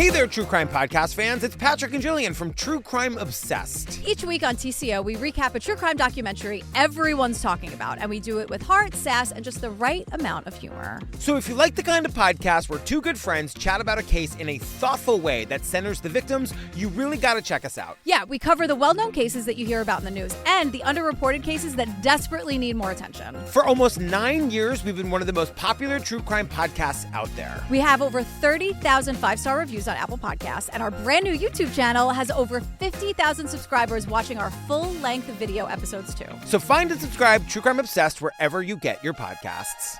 Hey there, True Crime Podcast fans. It's Patrick and Jillian from True Crime Obsessed. Each week on TCO, we recap a true crime documentary everyone's talking about, and we do it with heart, sass, and just the right amount of humor. So if you like the kind of podcast where two good friends chat about a case in a thoughtful way that centers the victims, you really gotta check us out. Yeah, we cover the well-known cases that you hear about in the news and the underreported cases that desperately need more attention. For almost 9 years, we've been one of the most popular true crime podcasts out there. We have over 30,000 five-star reviews on Apple Podcasts, and our brand new YouTube channel has over 50,000 subscribers watching our full-length video episodes too. So find and subscribe True Crime Obsessed wherever you get your podcasts.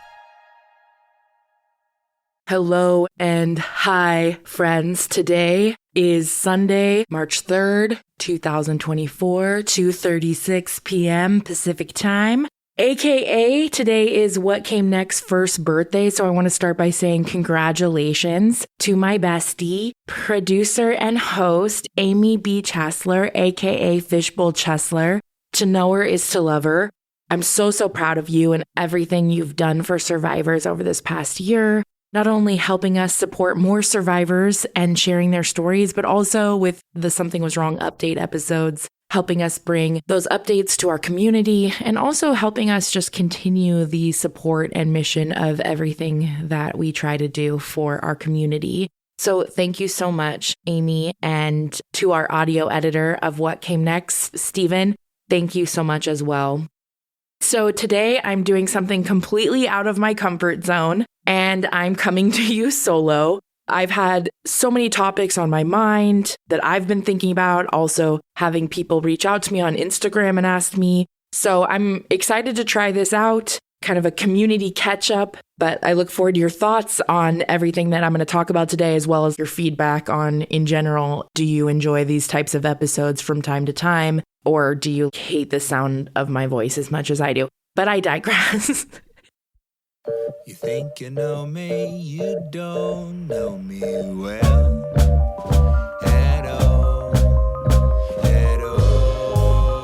Hello and hi, friends. Today is Sunday, March 3rd, 2024, 2:36 p.m. Pacific time. AKA, today is What Came Next first birthday, so I want to start by saying congratulations to my bestie, producer and host, Amy B. Chesler, AKA Fishbowl Chesler. To know her is to love her. I'm so proud of you and everything you've done for survivors over this past year, not only helping us support more survivors and sharing their stories, but also with the Something Was Wrong update episodes, helping us bring those updates to our community and also helping us just continue the support and mission of everything that we try to do for our community. So thank you so much, Amy, and to our audio editor of What Came Next, Steven, thank you so much as well. So today I'm doing something completely out of my comfort zone and I'm coming to you solo. I've had so many topics on my mind that I've been thinking about, also having people reach out to me on Instagram and ask me. So I'm excited to try this out, kind of a community catch up, but I look forward to your thoughts on everything that I'm going to talk about today, as well as your feedback on, in general, do you enjoy these types of episodes from time to time, or do you hate the sound of my voice as much as I do? But I digress. You think you know me, you don't know me well at all, at all.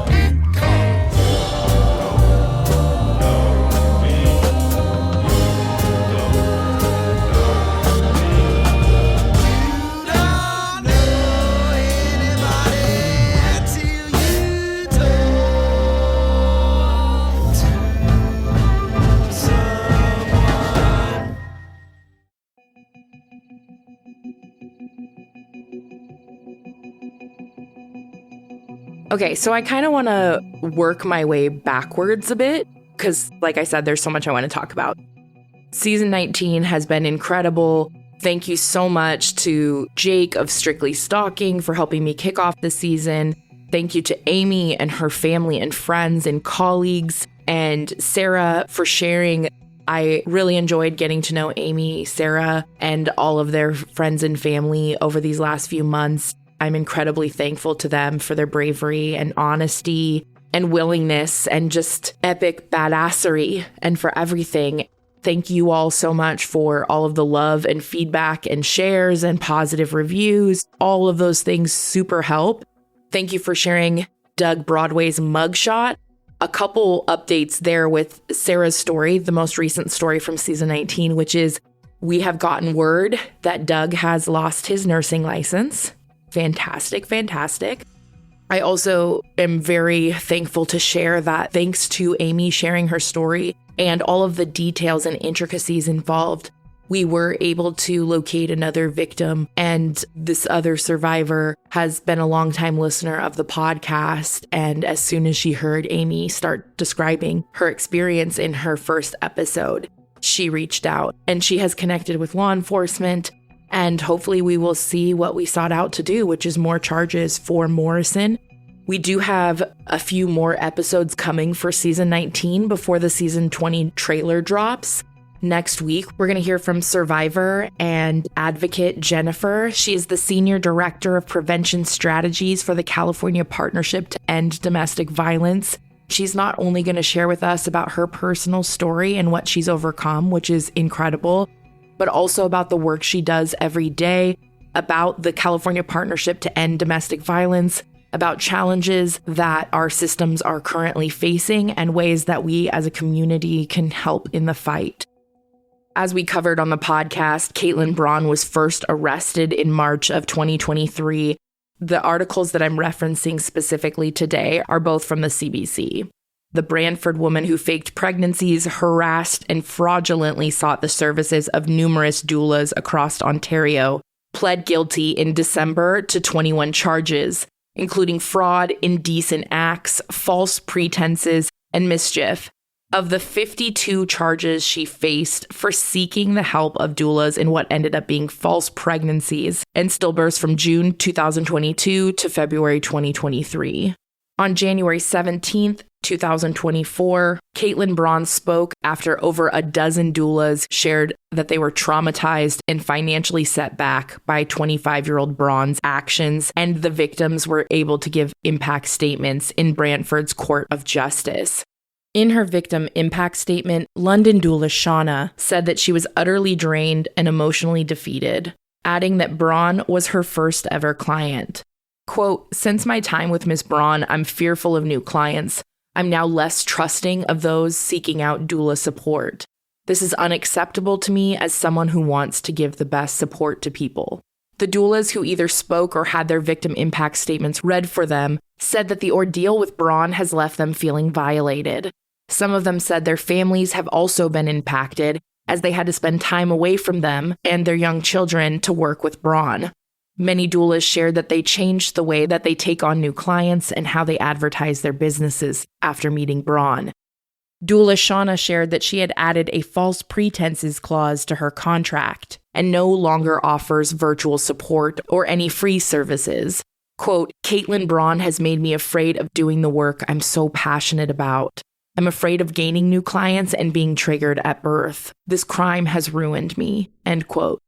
Because you don't know me, you don't know anybody till you talk to someone. Okay, so I kind of want to work my way backwards a bit because, like I said, there's so much I want to talk about. Season 19 has been incredible. Thank you so much to Jake of Strictly Stalking for helping me kick off the season. Thank you to Amy and her family and friends and colleagues, and Sarah for sharing. I really enjoyed getting to know Amy, Sarah, and all of their friends and family over these last few months. I'm incredibly thankful to them for their bravery and honesty and willingness and just epic badassery and for everything. Thank you all so much for all of the love and feedback and shares and positive reviews. All of those things super help. Thank you for sharing Doug Broadway's mugshot. A couple updates there with Sarah's story, the most recent story from season 19, which is we have gotten word that Doug has lost his nursing license. Fantastic. I also am very thankful to share that thanks to Amy sharing her story and all of the details and intricacies involved, we were able to locate another victim, and this other survivor has been a longtime listener of the podcast. And as soon as she heard Amy start describing her experience in her first episode, she reached out and she has connected with law enforcement. And hopefully we will see what we sought out to do, which is more charges for Morrison. We do have a few more episodes coming for season 19 before the season 20 trailer drops. Next week, we're going to hear from survivor and advocate Jennifer. She is the Senior Director of Prevention Strategies for the California Partnership to End Domestic Violence. She's not only going to share with us about her personal story and what she's overcome, which is incredible, but also about the work she does every day, about the California Partnership to End Domestic Violence, about challenges that our systems are currently facing and ways that we as a community can help in the fight. As we covered on the podcast, Caitlin Braun was first arrested in March of 2023. The articles that I'm referencing specifically today are both from the CBC. The Brantford woman who faked pregnancies, harassed, and fraudulently sought the services of numerous doulas across Ontario pled guilty in December to 21 charges, including fraud, indecent acts, false pretenses, and mischief. Of the 52 charges she faced for seeking the help of doulas in what ended up being false pregnancies and stillbirths from June 2022 to February 2023. On January 17th, 2024, Caitlin Braun spoke after over a dozen doulas shared that they were traumatized and financially set back by 25-year-old Braun's actions, and the victims were able to give impact statements in Brantford's Court of Justice. In her victim impact statement, London doula Shauna said that she was utterly drained and emotionally defeated, adding that Braun was her first ever client. Quote, "Since my time with Miss Braun, I'm fearful of new clients. I'm now less trusting of those seeking out doula support. This is unacceptable to me as someone who wants to give the best support to people." The doulas who either spoke or had their victim impact statements read for them said that the ordeal with Braun has left them feeling violated. Some of them said their families have also been impacted as they had to spend time away from them and their young children to work with Braun. Many doulas shared that they changed the way that they take on new clients and how they advertise their businesses after meeting Braun. Doula Shauna shared that she had added a false pretenses clause to her contract and no longer offers virtual support or any free services. Quote, "Caitlin Braun has made me afraid of doing the work I'm so passionate about. I'm afraid of gaining new clients and being triggered at birth. This crime has ruined me." End quote.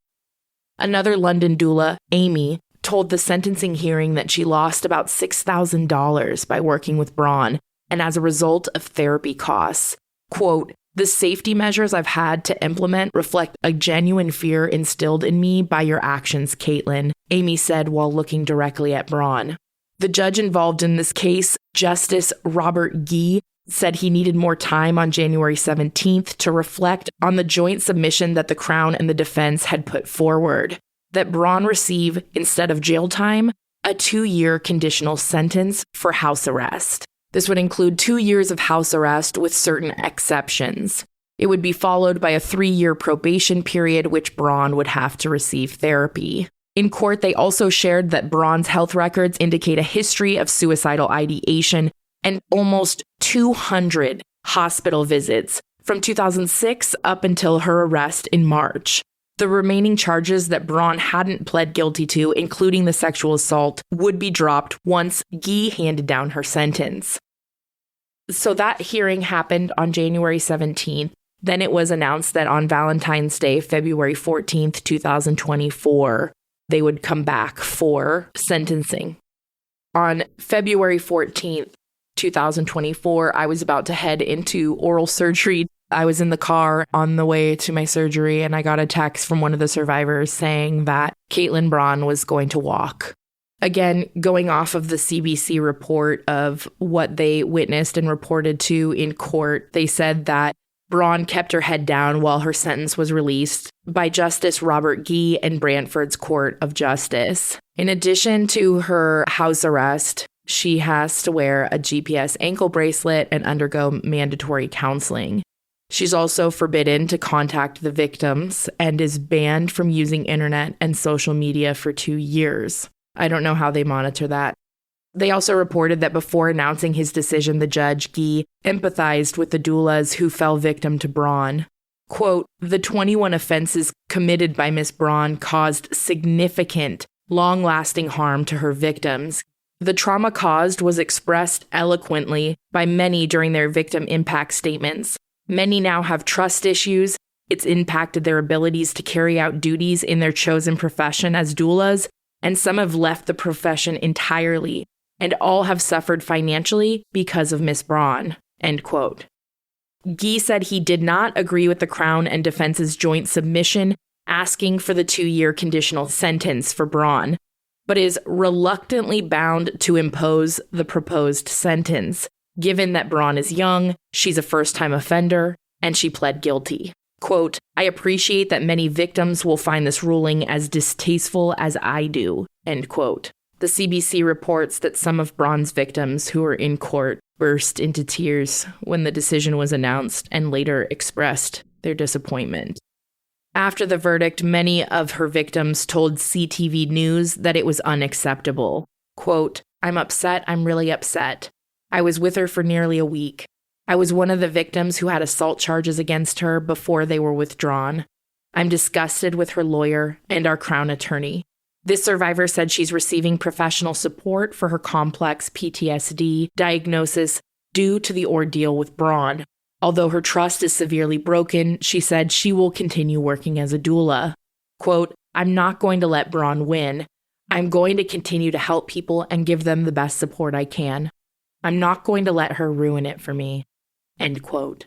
Another London doula, Amy, told the sentencing hearing that she lost about $6,000 by working with Braun, and as a result of therapy costs. Quote, "The safety measures I've had to implement reflect a genuine fear instilled in me by your actions, Caitlin," Amy said while looking directly at Braun. The judge involved in this case, Justice Robert Gee, said he needed more time on January 17th to reflect on the joint submission that the Crown and the defense had put forward, that Braun receive, instead of jail time, a 2-year conditional sentence for house arrest. This would include 2 years of house arrest with certain exceptions. It would be followed by a 3-year probation period, which Braun would have to receive therapy. In court, they also shared that Braun's health records indicate a history of suicidal ideation and almost 200 hospital visits from 2006 up until her arrest in March. The remaining charges that Braun hadn't pled guilty to, including the sexual assault, would be dropped once Gee handed down her sentence. So that hearing happened on January 17th. Then it was announced that on Valentine's Day, February 14th, 2024, they would come back for sentencing. On February 14th, 2024, I was about to head into oral surgery. I was in the car on the way to my surgery, and I got a text from one of the survivors saying that Caitlin Braun was going to walk. Again, going off of the CBC report of what they witnessed and reported to in court, they said that Braun kept her head down while her sentence was released by Justice Robert Gee and Brantford's Court of Justice. In addition to her house arrest, she has to wear a GPS ankle bracelet and undergo mandatory counseling. She's also forbidden to contact the victims and is banned from using internet and social media for 2 years. I don't know how they monitor that. They also reported that before announcing his decision, the judge, Gee, empathized with the doulas who fell victim to Braun. Quote, "The 21 offenses committed by Miss Braun caused significant, long-lasting harm to her victims. The trauma caused was expressed eloquently by many during their victim impact statements. Many now have trust issues. It's impacted their abilities to carry out duties in their chosen profession as doulas, and some have left the profession entirely, and all have suffered financially because of Miss Braun." End quote. Gee said he did not agree with the Crown and Defense's joint submission asking for the 2-year conditional sentence for Braun, but is reluctantly bound to impose the proposed sentence, given that Braun is young, she's a first-time offender, and she pled guilty. Quote, I appreciate that many victims will find this ruling as distasteful as I do, end quote. The CBC reports that some of Braun's victims who were in court burst into tears when the decision was announced and later expressed their disappointment. After the verdict, many of her victims told CTV News that it was unacceptable. Quote, I'm upset. I'm really upset. I was with her for nearly a week. I was one of the victims who had assault charges against her before they were withdrawn. I'm disgusted with her lawyer and our Crown attorney. This survivor said she's receiving professional support for her complex PTSD diagnosis due to the ordeal with Braun. Although her trust is severely broken, she said she will continue working as a doula. Quote, I'm not going to let Braun win. I'm going to continue to help people and give them the best support I can. I'm not going to let her ruin it for me. End quote.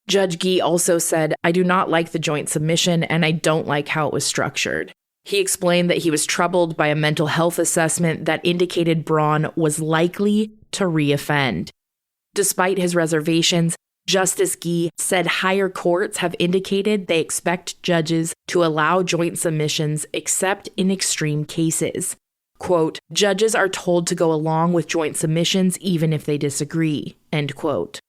Judge Gee also said, I do not like the joint submission and I don't like how it was structured. He explained that he was troubled by a mental health assessment that indicated Braun was likely to reoffend. Despite his reservations, Justice Gee said higher courts have indicated they expect judges to allow joint submissions except in extreme cases. Quote, judges are told to go along with joint submissions even if they disagree, end quote.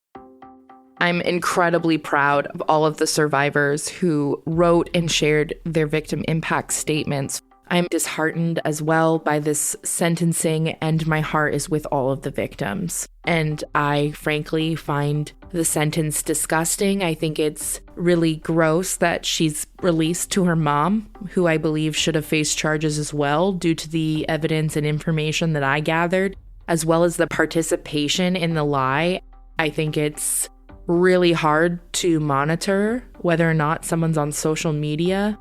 I'm incredibly proud of all of the survivors who wrote and shared their victim impact statements. I'm disheartened as well by this sentencing, and my heart is with all of the victims. And I frankly find the sentence disgusting. I think it's really gross that she's released to her mom, who I believe should have faced charges as well due to the evidence and information that I gathered, as well as the participation in the lie. I think it's really hard to monitor whether or not someone's on social media.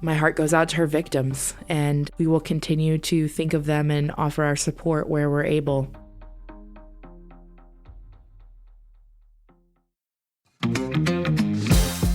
My heart goes out to her victims, and we will continue to think of them and offer our support where we're able.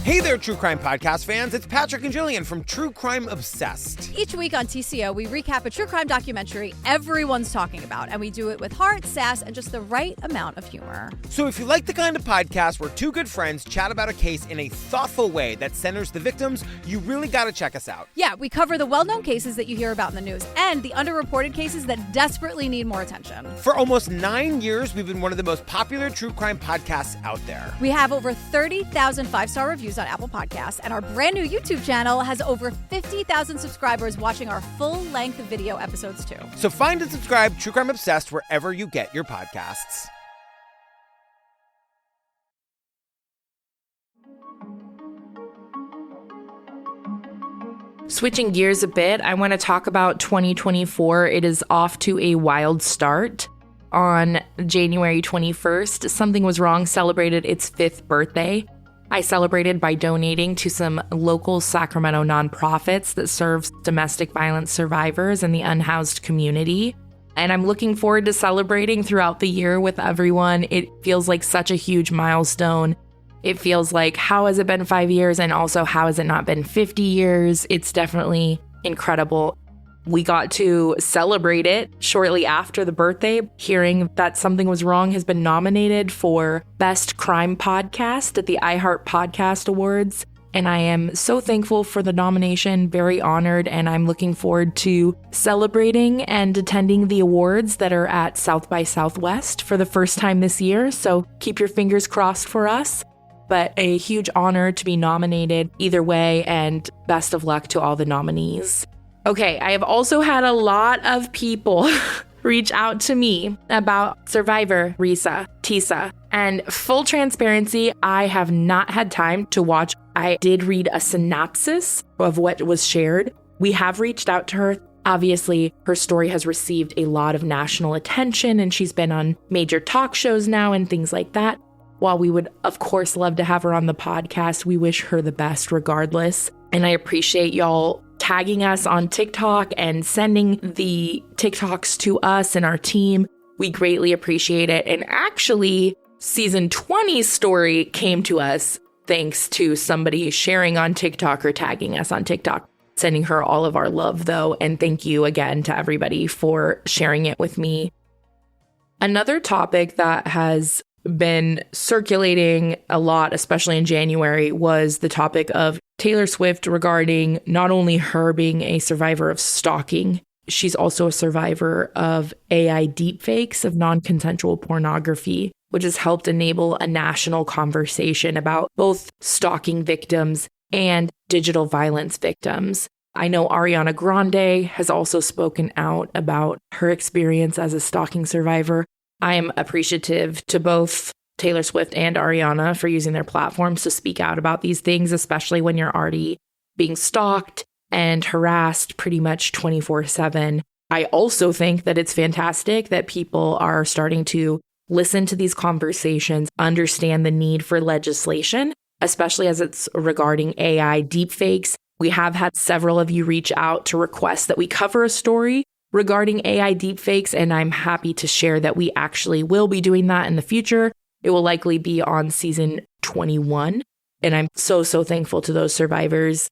Hey there, True Crime Podcast fans. It's Patrick and Jillian from True Crime Obsessed. Each week on TCO, we recap a true crime documentary everyone's talking about, and we do it with heart, sass, and just the right amount of humor. So if you like the kind of podcast where two good friends chat about a case in a thoughtful way that centers the victims, you really got to check us out. Yeah, we cover the well-known cases that you hear about in the news and the underreported cases that desperately need more attention. For almost 9 years, we've been one of the most popular true crime podcasts out there. We have over 30,000 five-star reviews on Apple Podcasts, and our brand new YouTube channel has over 50,000 subscribers watching our full-length video episodes too. So find and subscribe True Crime Obsessed wherever you get your podcasts. Switching gears a bit, I want to talk about 2024. It is off to a wild start. On January 21st, Something Was Wrong celebrated its 5th birthday. I celebrated by donating to some local Sacramento nonprofits that serve domestic violence survivors and the unhoused community. And I'm looking forward to celebrating throughout the year with everyone. It feels like such a huge milestone. It feels like, how has it been 5 years? And also, how has it not been 50 years? It's definitely incredible. We got to celebrate it shortly after the birthday, hearing that Something Was Wrong has been nominated for Best Crime Podcast at the iHeart Podcast Awards. And I am so thankful for the nomination, very honored, and I'm looking forward to celebrating and attending the awards that are at South by Southwest for the first time this year. So keep your fingers crossed for us. But a huge honor to be nominated either way, and best of luck to all the nominees. Okay, I have also had a lot of people reach out to me about Survivor Tisa. And full transparency, I have not had time to watch. I did read a synopsis of what was shared. We have reached out to her. Obviously, her story has received a lot of national attention, and she's been on major talk shows now and things like that. While we would, of course, love to have her on the podcast, we wish her the best regardless. And I appreciate y'all tagging us on TikTok and sending the TikToks to us and our team. We greatly appreciate it. And actually, season 20's story came to us thanks to somebody sharing on TikTok or tagging us on TikTok. Sending her all of our love, though. And thank you again to everybody for sharing it with me. Another topic that has been circulating a lot, especially in January, was the topic of Taylor Swift regarding not only her being a survivor of stalking, she's also a survivor of AI deepfakes of non-consensual pornography, which has helped enable a national conversation about both stalking victims and digital violence victims. I know Ariana Grande has also spoken out about her experience as a stalking survivor. I am appreciative to both Taylor Swift and Ariana for using their platforms to speak out about these things, especially when you're already being stalked and harassed pretty much 24/7. I also think that it's fantastic that people are starting to listen to these conversations, understand the need for legislation, especially as it's regarding AI deepfakes. We have had several of you reach out to request that we cover a story regarding AI deepfakes, and I'm happy to share that we actually will be doing that in the future. It will likely be on season 21, and I'm so thankful to those survivors.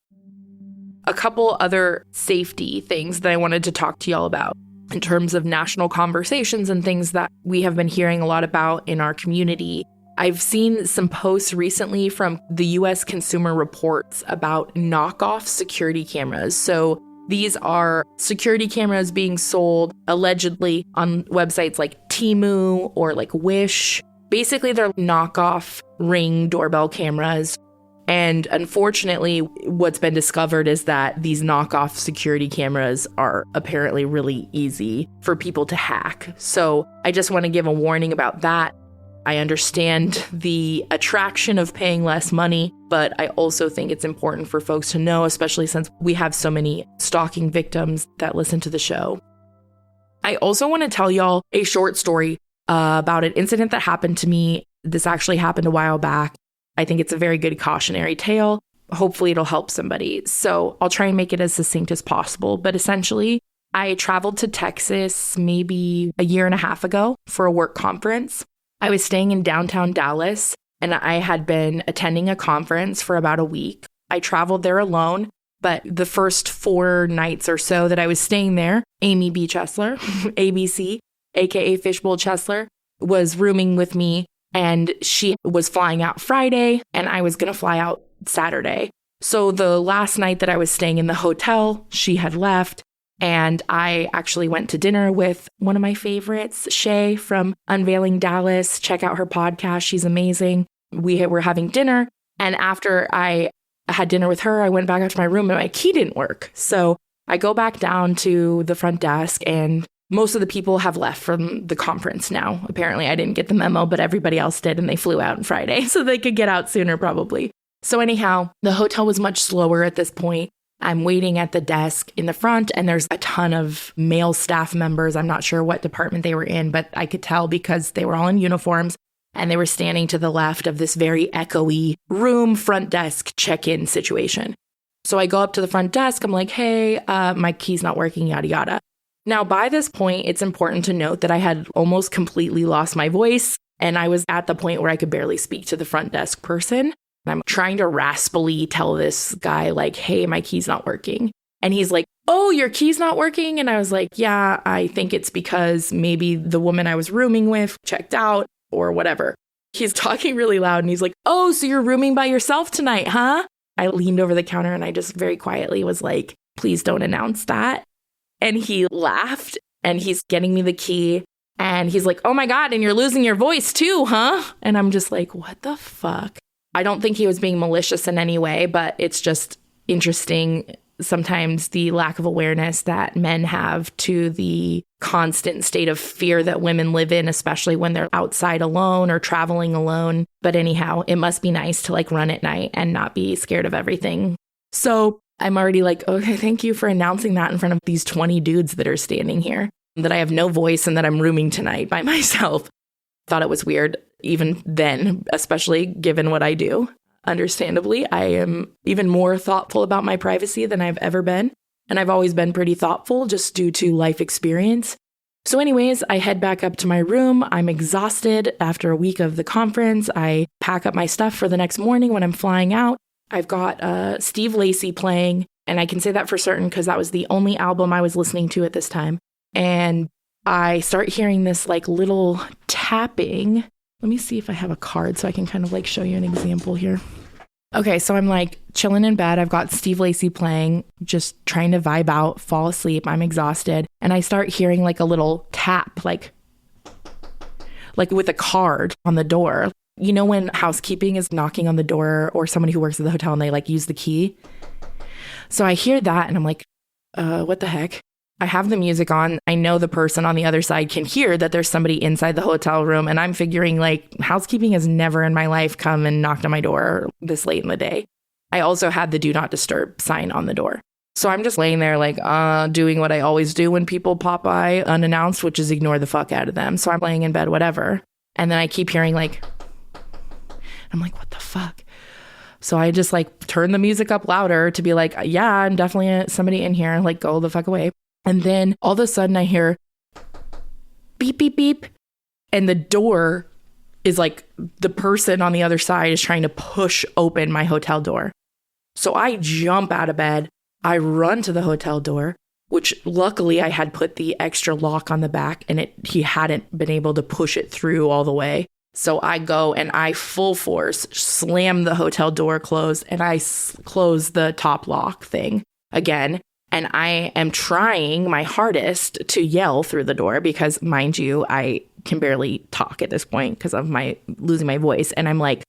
A couple other safety things that I wanted to talk to y'all about in terms of national conversations and things that we have been hearing a lot about in our community. I've seen some posts recently from the US Consumer Reports about knockoff security cameras. So these are security cameras being sold allegedly on websites like Temu or like Wish. Basically, they're knockoff Ring doorbell cameras. And unfortunately, what's been discovered is that these knockoff security cameras are apparently really easy for people to hack. So I just want to give a warning about that. I understand the attraction of paying less money, but I also think it's important for folks to know, especially since we have so many stalking victims that listen to the show. I also want to tell y'all a short story about an incident that happened to me. This actually happened a while back. I think it's a very good cautionary tale. Hopefully it'll help somebody. So I'll try and make it as succinct as possible. But essentially, I traveled to Texas maybe a year and a half ago for a work conference. I was staying in downtown Dallas, and I had been attending a conference for about a week. I traveled there alone, but the first 4 nights or so that I was staying there, Amy B. Chesler, ABC, aka Fishbowl Chesler, was rooming with me, and she was flying out Friday, and I was going to fly out Saturday. So the last night that I was staying in the hotel, she had left. And I actually went to dinner with one of my favorites, Shay from Unveiling Dallas. Check out her podcast. She's amazing. We were having dinner. And after I had dinner with her, I went back up to my room and my key didn't work. So I go back down to the front desk, and most of the people have left from the conference now. Apparently, I didn't get the memo, but everybody else did, and they flew out on Friday so they could get out sooner probably. So anyhow, the hotel was much slower at this point. I'm waiting at the desk in the front, and there's a ton of male staff members. I'm not sure what department they were in, but I could tell because they were all in uniforms, and they were standing to the left of this very echoey room front desk check-in situation. So I go up to the front desk. I'm like, hey, my key's not working, yada, yada. Now, by this point, it's important to note that I had almost completely lost my voice, and I was at the point where I could barely speak to the front desk person. I'm trying to raspily tell this guy, like, hey, my key's not working. And he's like, oh, your key's not working? And I was like, yeah, I think it's because maybe the woman I was rooming with checked out or whatever. He's talking really loud, and he's like, oh, so you're rooming by yourself tonight, huh? I leaned over the counter, and I just very quietly was like, please don't announce that. And he laughed, and he's getting me the key. And he's like, oh my God, and you're losing your voice too, huh? And I'm just like, what the fuck? I don't think he was being malicious in any way, but it's just interesting sometimes the lack of awareness that men have to the constant state of fear that women live in, especially when they're outside alone or traveling alone. But anyhow, it must be nice to like run at night and not be scared of everything. So I'm already like, okay, thank you for announcing that in front of these 20 dudes that are standing here, that I have no voice and that I'm rooming tonight by myself. Thought it was weird even then, especially given what I do. Understandably, I am even more thoughtful about my privacy than I've ever been. And I've always been pretty thoughtful just due to life experience. So anyways, I head back up to my room. I'm exhausted after a week of the conference. I pack up my stuff for the next morning when I'm flying out. I've got Steve Lacy playing, and I can say that for certain because that was the only album I was listening to at this time. And I start hearing this like little tapping Let me see if I have a card so I can kind of like show you an example here. Okay, so I'm like chilling in bed. I've got Steve Lacy playing, just trying to vibe out, fall asleep. I'm exhausted. And I start hearing like a little tap, like with a card on the door. You know when housekeeping is knocking on the door or somebody who works at the hotel and they like use the key? So I hear that and I'm like, what the heck? I have the music on. I know the person on the other side can hear that there's somebody inside the hotel room. And I'm figuring like housekeeping has never in my life come and knocked on my door this late in the day. I also had the do not disturb sign on the door. So I'm just laying there like doing what I always do when people pop by unannounced, which is ignore the fuck out of them. So I'm laying in bed, whatever. And then I keep hearing like, I'm like, what the fuck? So I just like turn the music up louder to be like, yeah, I'm definitely somebody in here. Like, go the fuck away. And then all of a sudden I hear beep, beep, beep. And the door is like the person on the other side is trying to push open my hotel door. So I jump out of bed. I run to the hotel door, which luckily I had put the extra lock on the back and he hadn't been able to push it through all the way. So I go and I full force slam the hotel door closed and I close the top lock thing again. And I am trying my hardest to yell through the door because, mind you, I can barely talk at this point because of my losing my voice. And I'm like,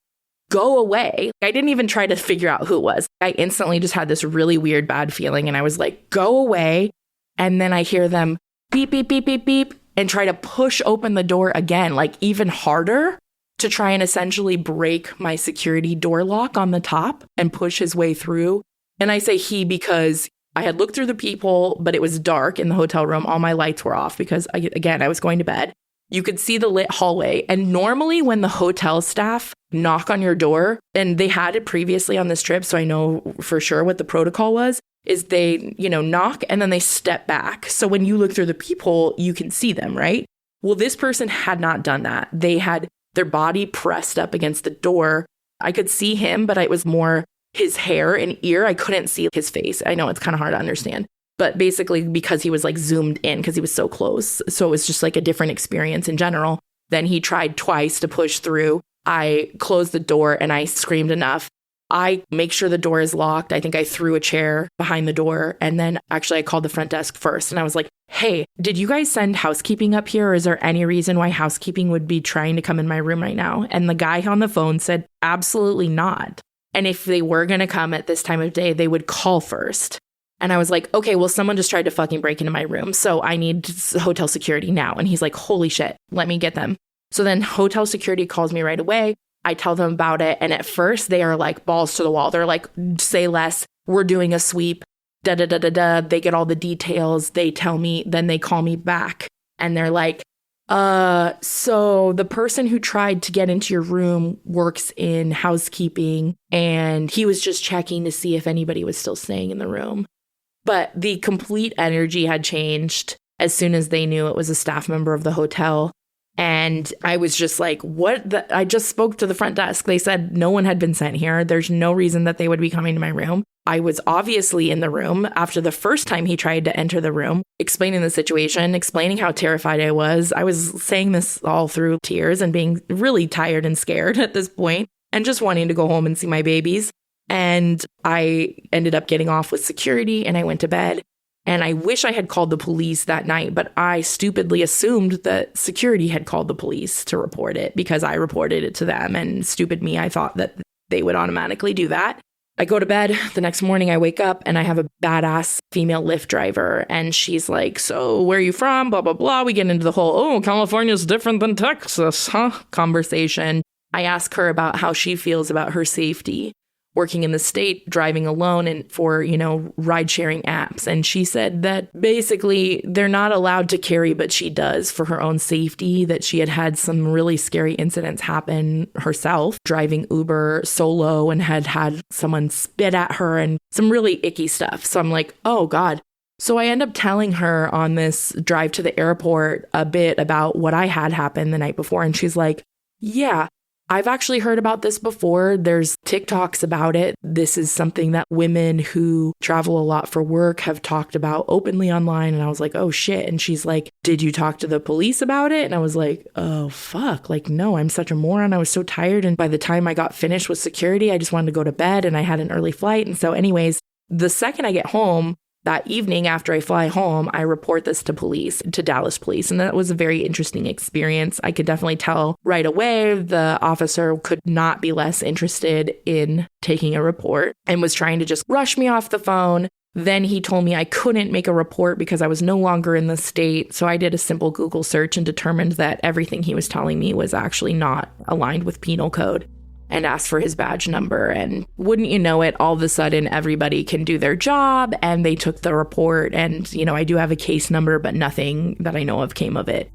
go away. I didn't even try to figure out who it was. I instantly just had this really weird bad feeling. And I was like, go away. And then I hear them beep, beep, beep, beep, beep, and try to push open the door again, like even harder to try and essentially break my security door lock on the top and push his way through. And I say he because I had looked through the peephole, but it was dark in the hotel room. All my lights were off because, I was going to bed. You could see the lit hallway. And normally when the hotel staff knock on your door, and they had it previously on this trip, so I know for sure what the protocol was, is they, knock and then they step back. So when you look through the peephole, you can see them, right? Well, this person had not done that. They had their body pressed up against the door. I could see him, but it was more his hair and ear. I couldn't see his face. I know it's kind of hard to understand, but basically because he was like zoomed in because he was so close. So it was just like a different experience in general. Then he tried twice to push through. I closed the door and I screamed enough. I make sure the door is locked. I think I threw a chair behind the door. And then actually I called the front desk first and I was like, hey, did you guys send housekeeping up here? Or is there any reason why housekeeping would be trying to come in my room right now? And the guy on the phone said, absolutely not. And if they were going to come at this time of day, they would call first. And I was like, okay, well, someone just tried to fucking break into my room. So I need hotel security now. And he's like, holy shit, let me get them. So then hotel security calls me right away. I tell them about it. And at first they are like balls to the wall. They're like, say less. We're doing a sweep. Da, da, da, da, da. They get all the details. They tell me, then they call me back. And they're like, so the person who tried to get into your room works in housekeeping and he was just checking to see if anybody was still staying in the room. But the complete energy had changed as soon as they knew it was a staff member of the hotel. And I was just like, what? I just spoke to the front desk. They said no one had been sent here. There's no reason that they would be coming to my room. I was obviously in the room after the first time he tried to enter the room, explaining the situation, explaining how terrified I was. I was saying this all through tears and being really tired and scared at this point and just wanting to go home and see my babies. And I ended up getting off with security and I went to bed. And I wish I had called the police that night, but I stupidly assumed that security had called the police to report it because I reported it to them. And stupid me, I thought that they would automatically do that. I go to bed. The next morning I wake up and I have a badass female Lyft driver. And she's like, so where are you from? Blah, blah, blah. We get into the whole, California's different than Texas, huh? Conversation. I ask her about how she feels about her safety working in the state, driving alone and for, ride sharing apps. And she said that basically they're not allowed to carry, but she does for her own safety, that she had had some really scary incidents happen herself, driving Uber solo and had someone spit at her and some really icky stuff. So I'm like, oh God. So I end up telling her on this drive to the airport a bit about what I had happened the night before. And she's like, yeah, I've actually heard about this before. There's TikToks about it. This is something that women who travel a lot for work have talked about openly online. And I was like, oh shit. And she's like, did you talk to the police about it? And I was like, oh fuck. Like, no, I'm such a moron. I was so tired. And by the time I got finished with security, I just wanted to go to bed and I had an early flight. And so anyways, the second I get home, that evening after I fly home, I report this to police, to Dallas police. And that was a very interesting experience. I could definitely tell right away the officer could not be less interested in taking a report and was trying to just rush me off the phone. Then he told me I couldn't make a report because I was no longer in the state. So I did a simple Google search and determined that everything he was telling me was actually not aligned with penal code, and asked for his badge number. And wouldn't you know it, all of a sudden everybody can do their job, and they took the report. And, you know, I do have a case number, but nothing that I know of came of it.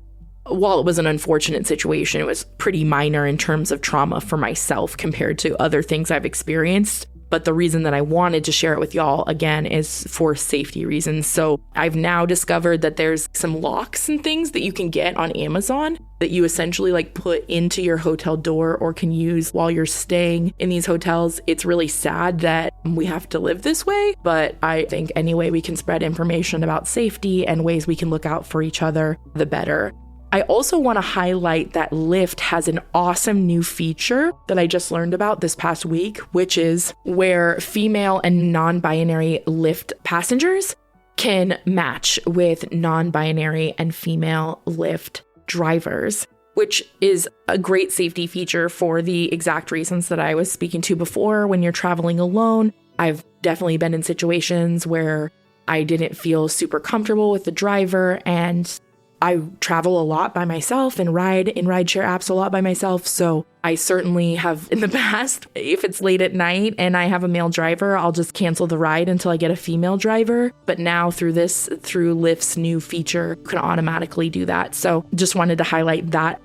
While it was an unfortunate situation, it was pretty minor in terms of trauma for myself compared to other things I've experienced. But the reason that I wanted to share it with y'all, again, is for safety reasons. So I've now discovered that there's some locks and things that you can get on Amazon that you essentially like put into your hotel door or can use while you're staying in these hotels. It's really sad that we have to live this way, but I think any way we can spread information about safety and ways we can look out for each other, the better. I also want to highlight that Lyft has an awesome new feature that I just learned about this past week, which is where female and non-binary Lyft passengers can match with non-binary and female Lyft drivers, which is a great safety feature for the exact reasons that I was speaking to before. When you're traveling alone, I've definitely been in situations where I didn't feel super comfortable with the driver, and I travel a lot by myself and ride in rideshare apps a lot by myself. So I certainly have in the past, if it's late at night and I have a male driver, I'll just cancel the ride until I get a female driver. But now through Lyft's new feature, you can automatically do that. So just wanted to highlight that.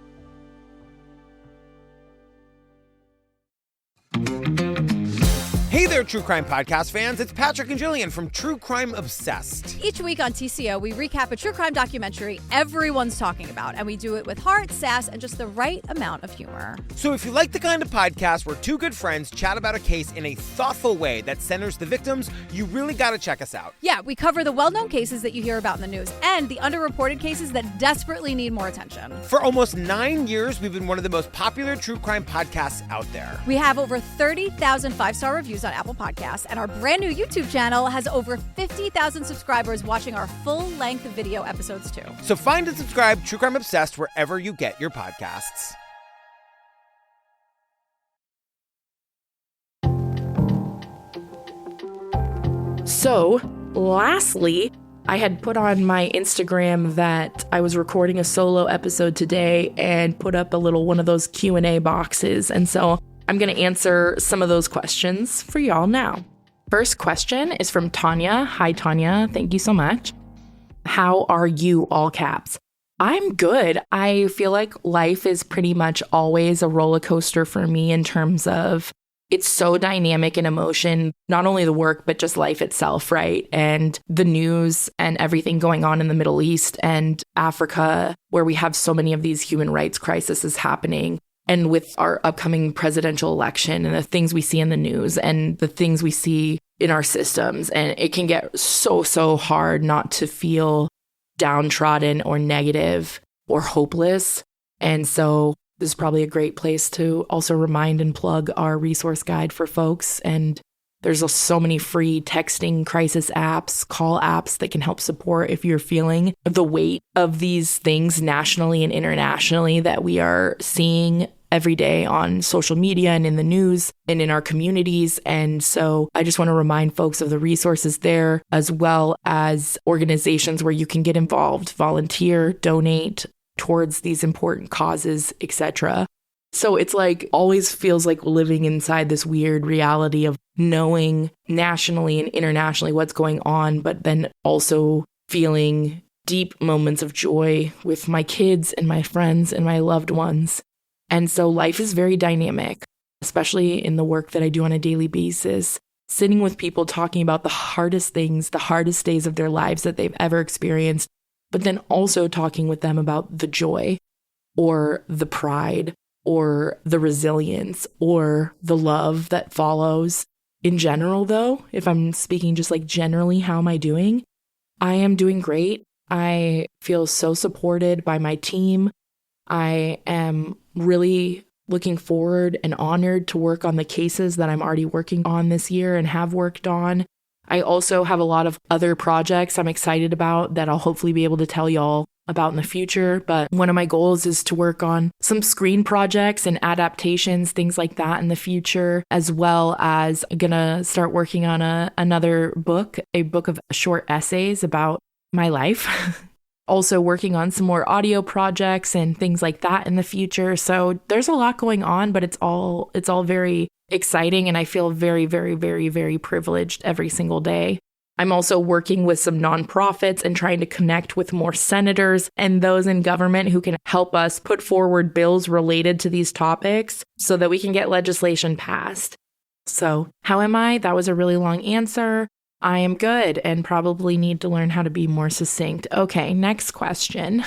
Hey there, True Crime Podcast fans. It's Patrick and Jillian from True Crime Obsessed. Each week on TCO, we recap a true crime documentary everyone's talking about, and we do it with heart, sass, and just the right amount of humor. So if you like the kind of podcast where two good friends chat about a case in a thoughtful way that centers the victims, you really got to check us out. Yeah, we cover the well-known cases that you hear about in the news and the underreported cases that desperately need more attention. For almost 9 years, we've been one of the most popular true crime podcasts out there. We have over 30,000 five-star reviews on Apple Podcasts, and our brand new YouTube channel has over 50,000 subscribers watching our full-length video episodes too. So find and subscribe True Crime Obsessed wherever you get your podcasts. So, lastly, I had put on my Instagram that I was recording a solo episode today and put up a little one of those Q&A boxes. And so I'm going to answer some of those questions for y'all now. First question is from Tanya. Hi, Tanya. Thank you so much. How are you, all caps? I'm good. I feel like life is pretty much always a roller coaster for me in terms of it's so dynamic in emotion, not only the work, but just life itself, right? And the news and everything going on in the Middle East and Africa, where we have so many of these human rights crises happening. And with our upcoming presidential election and the things we see in the news and the things we see in our systems. And it can get so hard not to feel downtrodden or negative or hopeless. And so this is probably a great place to also remind and plug our resource guide for folks. And there's so many free texting crisis apps, call apps that can help support if you're feeling the weight of these things nationally and internationally that we are seeing every day on social media and in the news and in our communities. And so I just want to remind folks of the resources there, as well as organizations where you can get involved, volunteer, donate towards these important causes, etc. So it's like always feels like living inside this weird reality of knowing nationally and internationally what's going on, but then also feeling deep moments of joy with my kids and my friends and my loved ones. And so life is very dynamic, especially in the work that I do on a daily basis, sitting with people talking about the hardest things, the hardest days of their lives that they've ever experienced, but then also talking with them about the joy or the pride or the resilience or the love that follows. In general, though, if I'm speaking just like generally, how am I doing? I am doing great. I feel so supported by my team. I am really looking forward and honored to work on the cases that I'm already working on this year and have worked on. I also have a lot of other projects I'm excited about that I'll hopefully be able to tell y'all about in the future. But one of my goals is to work on some screen projects and adaptations, things like that in the future, as well as gonna start working on another book, a book of short essays about my life. Also working on some more audio projects and things like that in the future. So there's a lot going on, but it's all very exciting, and I feel very, very, very, very privileged every single day. I'm also working with some nonprofits and trying to connect with more senators and those in government who can help us put forward bills related to these topics so that we can get legislation passed. So how am I? That was a really long answer. I am good and probably need to learn how to be more succinct. Okay, next question.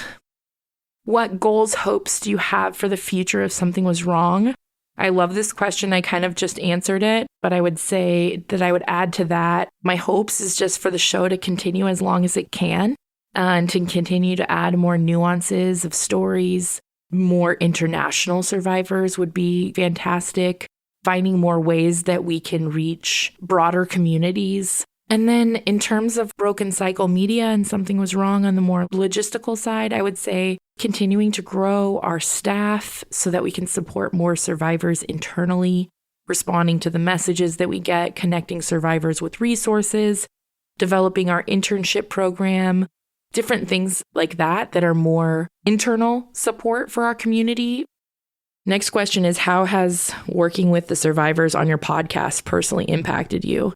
What goals, hopes do you have for the future if something was wrong? I love this question. I kind of just answered it, but I would say that I would add to that, my hopes is just for the show to continue as long as it can and to continue to add more nuances of stories. More international survivors would be fantastic. Finding more ways that we can reach broader communities. And then in terms of Broken Cycle Media and something was wrong on the more logistical side, I would say continuing to grow our staff so that we can support more survivors internally, responding to the messages that we get, connecting survivors with resources, developing our internship program, different things like that that are more internal support for our community. Next question is, how has working with the survivors on your podcast personally impacted you?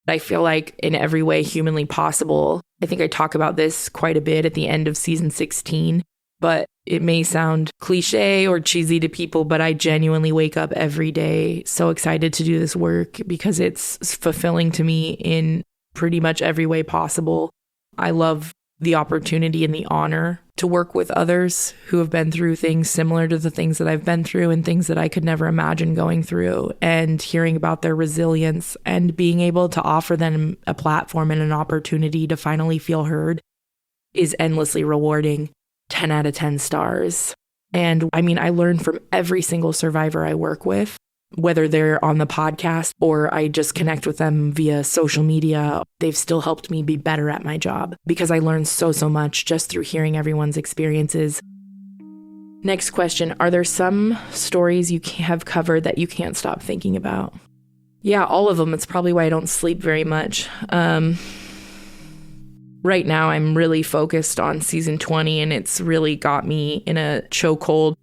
I feel like in every way humanly possible. I think I talk about this quite a bit at the end of season 16, but it may sound cliche or cheesy to people, but I genuinely wake up every day so excited to do this work because it's fulfilling to me in pretty much every way possible. I love the opportunity and the honor to work with others who have been through things similar to the things that I've been through and things that I could never imagine going through, and hearing about their resilience and being able to offer them a platform and an opportunity to finally feel heard is endlessly rewarding. 10 out of 10 stars. And I mean, I learn from every single survivor I work with, whether they're on the podcast or I just connect with them via social media. They've still helped me be better at my job because I learned so much just through hearing everyone's experiences. Next question. Are there some stories you have covered that you can't stop thinking about? Yeah, all of them. It's probably why I don't sleep very much. Right now, I'm really focused on season 20, and it's really got me in a chokehold.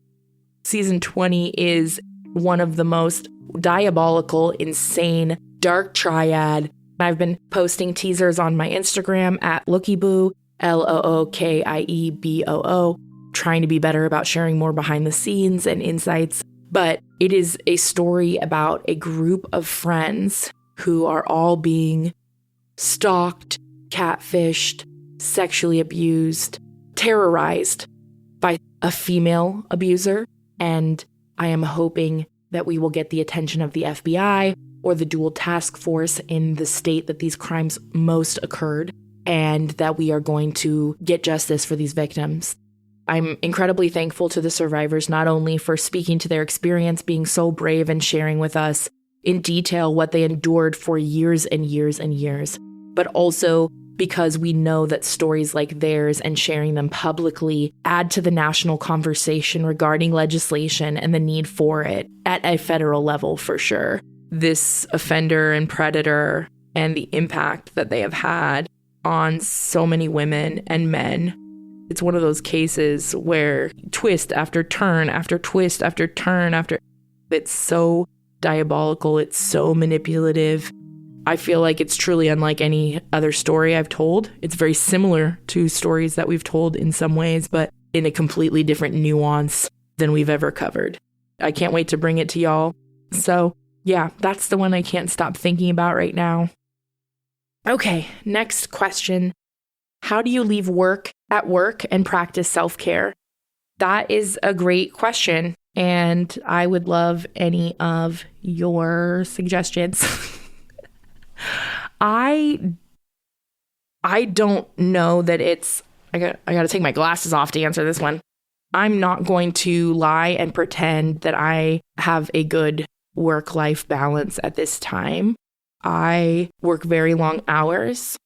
Season 20 is one of the most diabolical, insane, dark triad. I've been posting teasers on my Instagram at LookieBoo, LOOKIEBOO, trying to be better about sharing more behind the scenes and insights. But it is a story about a group of friends who are all being stalked, catfished, sexually abused, terrorized by a female abuser. And I am hoping that we will get the attention of the FBI or the dual task force in the state that these crimes most occurred, and that we are going to get justice for these victims. I'm incredibly thankful to the survivors, not only for speaking to their experience, being so brave and sharing with us in detail what they endured for years and years and years, but also because we know that stories like theirs and sharing them publicly add to the national conversation regarding legislation and the need for it at a federal level for sure. This offender and predator and the impact that they have had on so many women and men. It's one of those cases where twist after turn after twist after turn after, it's so diabolical, it's so manipulative. I feel like it's truly unlike any other story I've told. It's very similar to stories that we've told in some ways, but in a completely different nuance than we've ever covered. I can't wait to bring it to y'all. So yeah, that's the one I can't stop thinking about right now. Okay, next question. How do you leave work at work and practice self-care? That is a great question. And I would love any of your suggestions. I don't know that it's, I got to take my glasses off to answer this one. I'm not going to lie and pretend that I have a good work-life balance at this time. I work very long hours.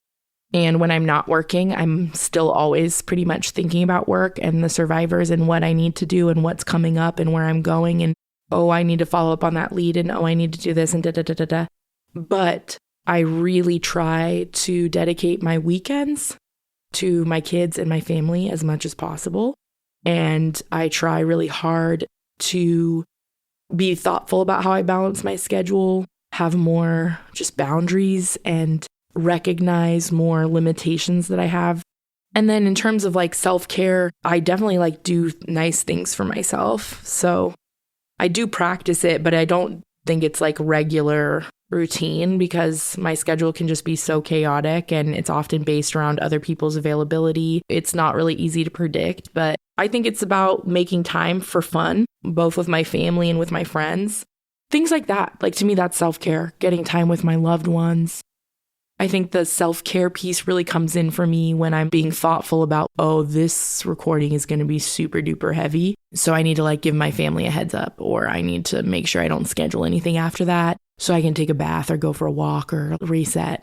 And when I'm not working, I'm still always pretty much thinking about work and the survivors and what I need to do and what's coming up and where I'm going. And, oh, I need to follow up on that lead. And, oh, I need to do this and da-da-da-da-da. But I really try to dedicate my weekends to my kids and my family as much as possible. And I try really hard to be thoughtful about how I balance my schedule, have more just boundaries, and recognize more limitations that I have. And then in terms of like self-care, I definitely like do nice things for myself. So I do practice it, but I don't think it's like regular routine because my schedule can just be so chaotic and it's often based around other people's availability. It's not really easy to predict, but I think it's about making time for fun, both with my family and with my friends. Things like that. Like to me, that's self-care, getting time with my loved ones. I think the self-care piece really comes in for me when I'm being thoughtful about, oh, this recording is going to be super duper heavy. So I need to like give my family a heads up, or I need to make sure I don't schedule anything after that so I can take a bath or go for a walk or reset.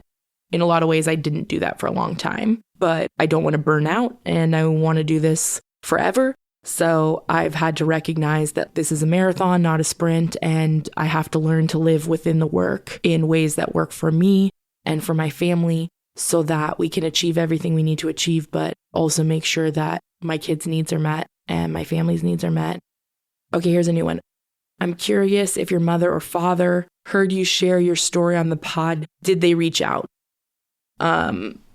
In a lot of ways, I didn't do that for a long time, but I don't want to burn out and I want to do this forever. So I've had to recognize that this is a marathon, not a sprint, and I have to learn to live within the work in ways that work for me and for my family so that we can achieve everything we need to achieve, but also make sure that my kids' needs are met and my family's needs are met. Okay, here's a new one. I'm curious if your mother or father heard you share your story on the pod. Did they reach out?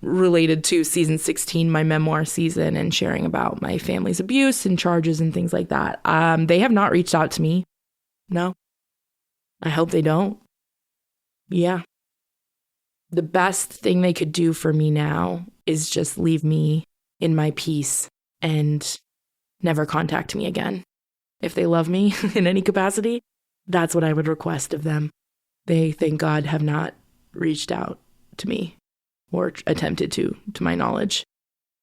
Related to season 16, my memoir season, and sharing about my family's abuse and charges and things like that. They have not reached out to me. No. I hope they don't. Yeah. The best thing they could do for me now is just leave me in my peace and never contact me again. If they love me in any capacity, that's what I would request of them. They, thank God, have not reached out to me or attempted to my knowledge.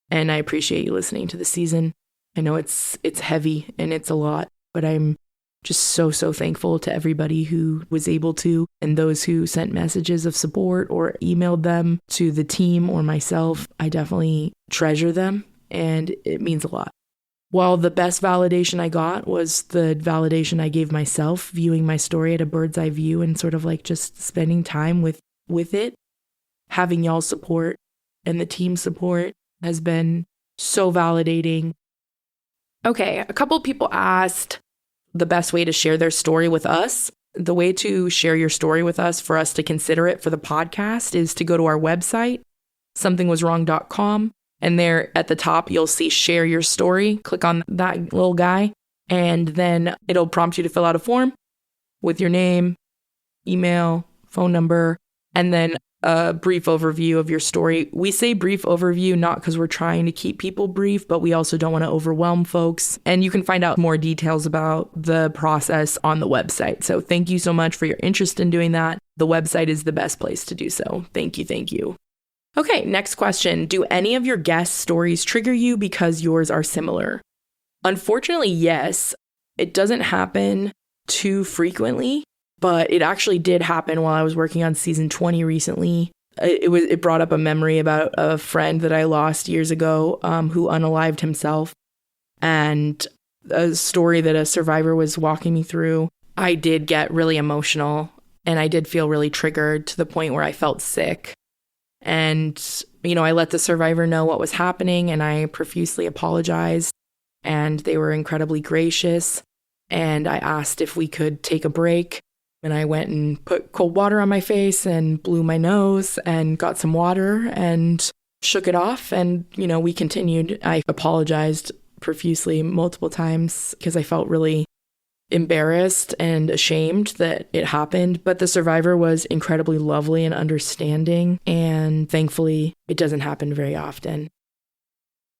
And I appreciate you listening to the season. I know it's heavy and it's a lot, but I'm just so thankful to everybody who was able to, and those who sent messages of support or emailed them to the team or myself. I definitely treasure them, and it means a lot. While the best validation I got was the validation I gave myself, viewing my story at a bird's eye view and sort of like just spending time with it, having y'all's support and the team's support has been so validating. Okay, a couple people asked the best way to share their story with us. The way to share your story with us for us to consider it for the podcast is to go to our website, somethingwaswrong.com. And there at the top, you'll see share your story. Click on that little guy, and then it'll prompt you to fill out a form with your name, email, phone number, and then a brief overview of your story. We say brief overview not because we're trying to keep people brief, but we also don't want to overwhelm folks. And you can find out more details about the process on the website. So thank you so much for your interest in doing that. The website is the best place to do so. Thank you. Okay, next question. Do any of your guest stories trigger you because yours are similar? Unfortunately, yes. It doesn't happen too frequently, but it actually did happen while I was working on season 20 recently. It brought up a memory about a friend that I lost years ago who unalived himself, and a story that a survivor was walking me through. I did get really emotional, and I did feel really triggered to the point where I felt sick. And, I let the survivor know what was happening, and I profusely apologized, and they were incredibly gracious. And I asked if we could take a break. And I went and put cold water on my face and blew my nose and got some water and shook it off. And, we continued. I apologized profusely multiple times because I felt really embarrassed and ashamed that it happened. But the survivor was incredibly lovely and understanding. And thankfully, it doesn't happen very often.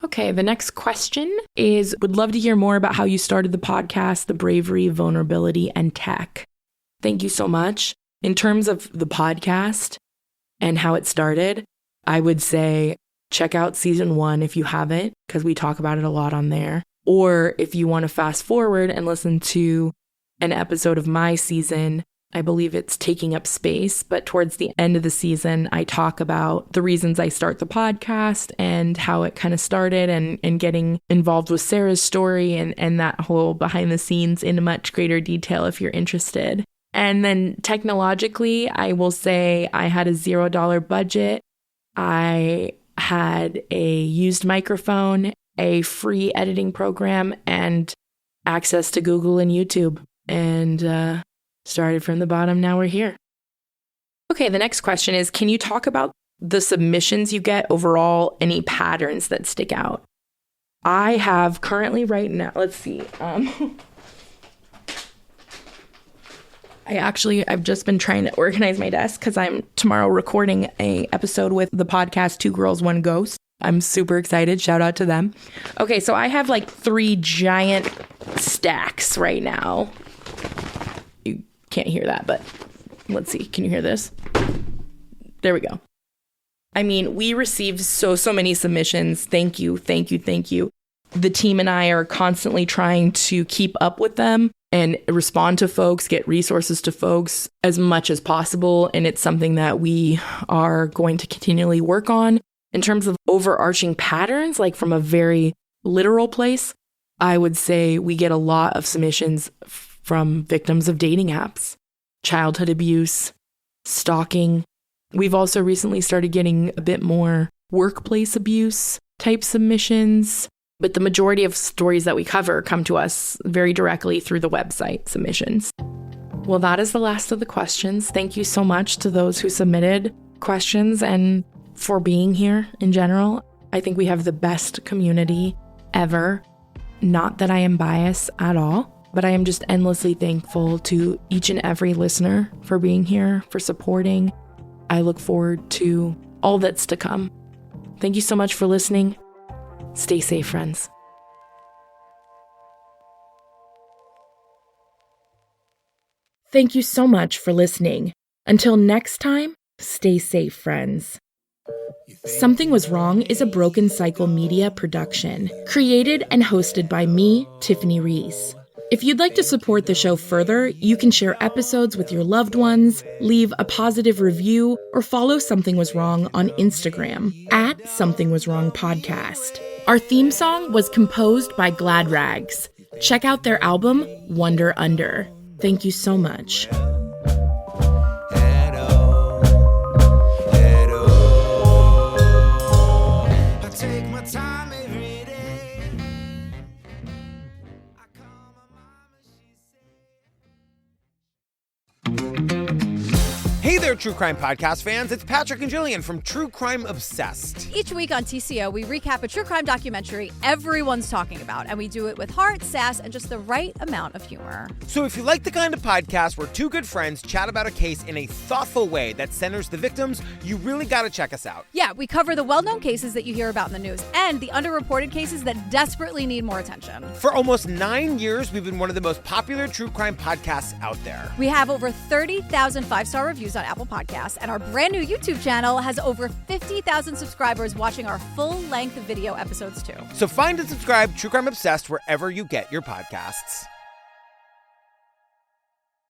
Okay, the next question is, would love to hear more about how you started the podcast, the bravery, vulnerability, and tech. Thank you so much. In terms of the podcast and how it started, I would say check out season 1 if you haven't, because we talk about it a lot on there. Or if you want to fast forward and listen to an episode of my season, I believe it's Taking Up Space, but towards the end of the season, I talk about the reasons I start the podcast and how it kind of started and getting involved with Sarah's story and that whole behind the scenes in much greater detail if you're interested. And then technologically, I will say I had a $0 budget. I had a used microphone, a free editing program, and access to Google and YouTube. And started from the bottom, now we're here. Okay, the next question is, can you talk about the submissions you get overall, any patterns that stick out? I have currently right now, let's see. I've just been trying to organize my desk because I'm tomorrow recording a episode with the podcast 2 Girls, 1 Ghost. I'm super excited. Shout out to them. Okay, so I have like 3 giant stacks right now. You can't hear that, but let's see. Can you hear this? There we go. I mean, we received so many submissions. Thank you. The team and I are constantly trying to keep up with them and respond to folks, get resources to folks as much as possible. And it's something that we are going to continually work on. In terms of overarching patterns, like from a very literal place, I would say we get a lot of submissions from victims of dating apps, childhood abuse, stalking. We've also recently started getting a bit more workplace abuse type submissions, but the majority of stories that we cover come to us very directly through the website submissions. Well, that is the last of the questions. Thank you so much to those who submitted questions and for being here in general. I think we have the best community ever. Not that I am biased at all, but I am just endlessly thankful to each and every listener for being here, for supporting. I look forward to all that's to come. Thank you so much for listening. Stay safe, friends. Thank you so much for listening. Until next time, stay safe, friends. Something Was Wrong is a Broken Cycle Media production, created and hosted by me, Tiffany Reese. If you'd like to support the show further, you can share episodes with your loved ones, leave a positive review, or follow Something Was Wrong on Instagram at Something Was Wrong Podcast. Our theme song was composed by Glad Rags. Check out their album, Wonder Under. Thank you so much. Hey there, True Crime Podcast fans. It's Patrick and Jillian from True Crime Obsessed. Each week on TCO, we recap a true crime documentary everyone's talking about, and we do it with heart, sass, and just the right amount of humor. So if you like the kind of podcast where 2 good friends chat about a case in a thoughtful way that centers the victims, you really got to check us out. Yeah, we cover the well-known cases that you hear about in the news and the underreported cases that desperately need more attention. For almost 9 years, we've been one of the most popular true crime podcasts out there. We have over 30,000 5-star reviews on Apple Podcasts, and our brand new YouTube channel has over 50,000 subscribers watching our full-length video episodes too. So find and subscribe True Crime Obsessed wherever you get your podcasts.